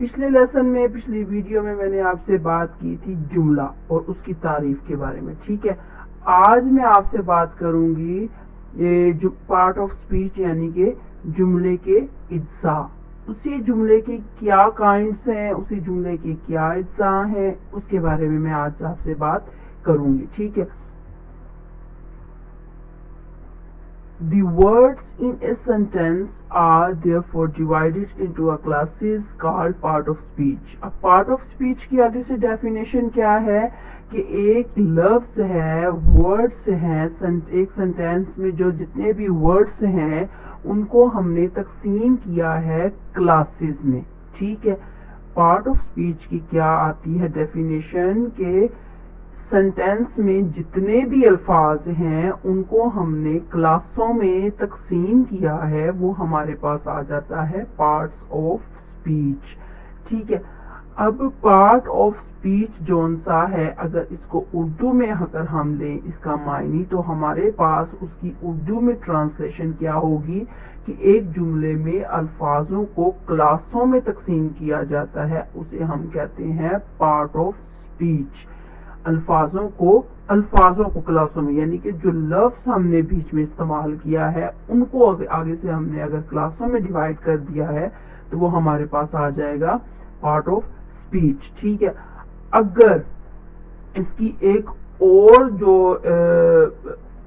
پچھلے لیسن میں پچھلی ویڈیو میں میں نے آپ سے بات کی تھی جملہ اور اس کی تعریف کے بارے میں. ٹھیک ہے, آج میں آپ سے بات کروں گی یہ پارٹ آف اسپیچ یعنی کہ جملے کے اجزاء. اسی جملے کے کیا کائنڈس ہیں, اسی جملے کے کیا اجزاء ہیں, اس کے بارے میں آج آپ سے بات کروں گی. ٹھیک ہے, The words in a sentence are therefore divided into a classes called part of speech. اب part of speech کی آگے سے definition کیا ہے کہ ایک لفظ ہے, words ہیں, ایک sentence میں جو جتنے بھی words ہیں ان کو ہم نے تقسیم کیا ہے classes میں. ٹھیک ہے, part of speech کی کیا آتی ہے definition کہ سینٹینس میں جتنے بھی الفاظ ہیں ان کو ہم نے کلاسوں میں تقسیم کیا ہے, وہ ہمارے پاس آ جاتا ہے پارٹس آف اسپیچ. ٹھیک ہے, اب پارٹ آف اسپیچ جون سا ہے, اگر اس کو اردو میں اگر ہم لیں اس کا معنی, تو ہمارے پاس اس کی اردو میں ٹرانسلیشن کیا ہوگی کہ ایک جملے میں الفاظوں کو کلاسوں میں تقسیم کیا جاتا ہے, اسے ہم کہتے ہیں پارٹ آف اسپیچ. الفاظوں کو کلاسوں میں, یعنی کہ جو لفظ ہم نے بیچ میں استعمال کیا ہے ان کو آگے سے ہم نے اگر کلاسوں میں ڈیوائڈ کر دیا ہے تو وہ ہمارے پاس آ جائے گا پارٹ آف اسپیچ. ٹھیک ہے, اگر اس کی ایک اور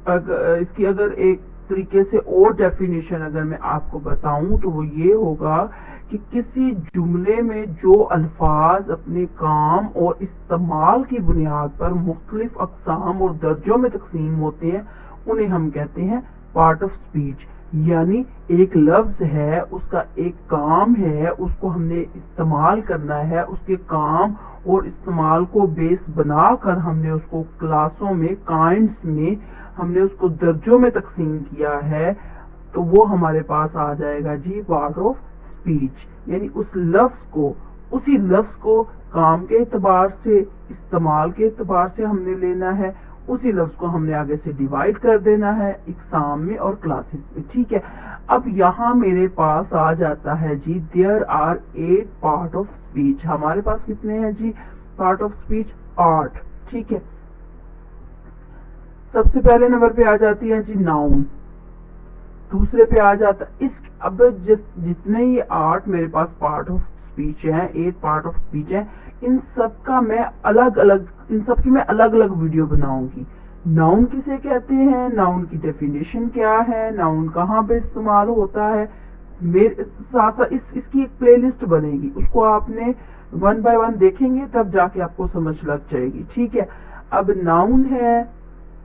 اگر ایک طریقے سے اور ڈیفینیشن اگر میں آپ کو بتاؤں تو وہ یہ ہوگا کہ کسی جملے میں جو الفاظ اپنے کام اور استعمال کی بنیاد پر مختلف اقسام اور درجوں میں تقسیم ہوتے ہیں انہیں ہم کہتے ہیں پارٹ آف اسپیچ. یعنی ایک لفظ ہے, اس کا ایک کام ہے, اس کو ہم نے استعمال کرنا ہے, اس کے کام اور استعمال کو بیس بنا کر ہم نے اس کو کلاسوں میں, کائنڈس میں ہم نے اس کو درجوں میں تقسیم کیا ہے, تو وہ ہمارے پاس آ جائے گا جی پارٹ آف اسپیچ. یعنی اسی لفظ کو کام کے اعتبار سے, استعمال کے اعتبار سے ہم نے لینا ہے, اسی لفظ کو ہم نے آگے سے ڈیوائڈ کر دینا ہے اقسام میں اور کلاسز میں. ٹھیک ہے, اب یہاں میرے پاس آ جاتا ہے جی there are 8 part of speech. ہمارے پاس کتنے ہیں جی پارٹ آف اسپیچ؟ 8. ٹھیک ہے, سب سے پہلے نمبر پہ آ جاتی ہے جی ناؤن, دوسرے پہ آ جاتا اب جتنے ہی 8 میرے پاس پارٹ آف اسپیچ ہیں, 8 پارٹ آف اسپیچ ہیں, ان سب کی میں الگ الگ ویڈیو بناؤں گی. ناؤن کسے کہتے ہیں, ناؤن کی ڈیفینیشن کیا ہے, ناؤن کہاں پہ استعمال ہوتا ہے, اس کی ایک پلے لسٹ بنے گی, اس کو آپ نے 1 by 1 دیکھیں گے تب جا کے آپ کو سمجھ لگ جائے گی. ٹھیک ہے, اب ناؤن ہے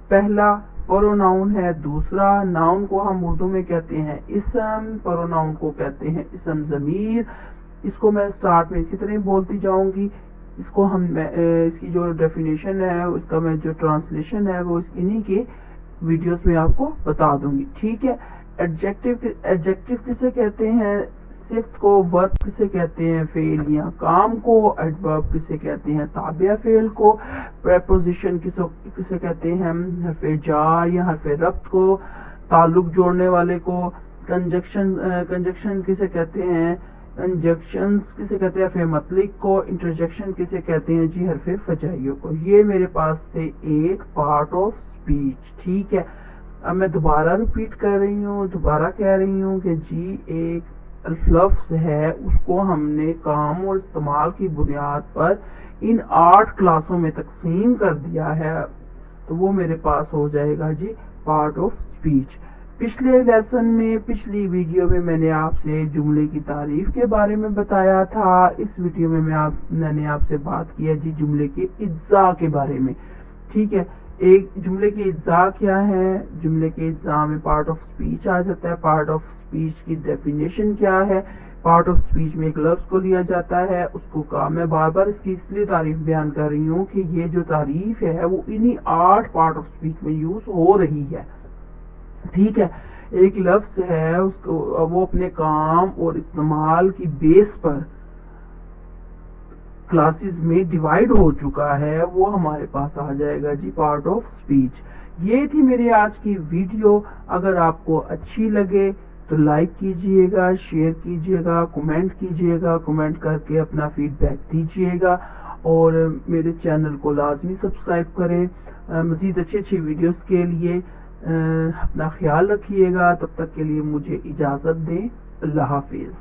پہلا, پروناؤن ہے دوسرا. ناؤن کو ہم اردو میں کہتے ہیں اسم, پروناؤن کو کہتے ہیں اسم ضمیر. اس کو میں سٹارٹ میں اسی طرح بولتی جاؤں گی. اس کو اس کی جو ڈیفینیشن ہے, اس کا میں جو ٹرانسلیشن ہے وہ انہی کی ویڈیوز میں آپ کو بتا دوں گی. ٹھیک ہے, ایڈجیکٹو کسے کہتے ہیں, صفت کو. ورب کسے کہتے ہیں, فعل یا کام کو. ایڈورب کسے کہتے ہیں, تابع فعل کو. پریپوزیشن کسے کہتے ہیں, حرف جار یا حرف ربط کو, تعلق جوڑنے والے کو. کنجکشن کسے کہتے ہیں, کنجکشنز کسے کہتے ہیں, حرف مطلق کو. انٹرجیکشن کسے کہتے ہیں جی, حرف فجائیوں کو. یہ میرے پاس تھے 8 پارٹ آف اسپیچ. ٹھیک ہے, اب میں دوبارہ ریپیٹ کر رہی ہوں, دوبارہ کہہ رہی ہوں کہ جی ایک لفظ ہے, اس کو ہم نے کام اور استعمال کی بنیاد پر ان 8 کلاسوں میں تقسیم کر دیا ہے, تو وہ میرے پاس ہو جائے گا جی پارٹ آف اسپیچ. پچھلے لیسن میں, پچھلی ویڈیو میں نے آپ سے جملے کی تعریف کے بارے میں بتایا تھا. اس ویڈیو میں میں نے آپ سے بات کیا جی جملے کے اجزاء کے بارے میں. ٹھیک ہے, ایک جملے کے اجزاء کیا ہے, جملے کے اجزاء میں پارٹ آف اسپیچ آ جاتا ہے. پارٹ آف اسپیچ کی ڈیفینیشن کیا ہے, پارٹ آف اسپیچ میں ایک لفظ کو لیا جاتا ہے, اس کو کام. میں بار بار اس کی اس لیے تعریف بیان کر رہی ہوں کہ یہ جو تعریف ہے وہ انہی 8 پارٹ آف اسپیچ میں یوز ہو رہی ہے. ٹھیک ہے, ایک لفظ ہے, اس کو وہ اپنے کام اور استعمال کی بیس پر کلاسز میں ڈیوائیڈ ہو چکا ہے, وہ ہمارے پاس آ جائے گا جی پارٹ آف اسپیچ. یہ تھی میری آج کی ویڈیو. اگر آپ کو اچھی لگے تو لائک کیجئے گا، شیئر کیجئے گا، کمنٹ کیجئے گا، کمنٹ کر کے اپنا فیڈ بیک دیجئے گا، اور میرے چینل کو لازمی سبسکرائب کریں مزید اچھی ویڈیوز کے لیے۔ اپنا خیال رکھیے گا، تب تک کے لیے مجھے اجازت دیں، اللہ حافظ۔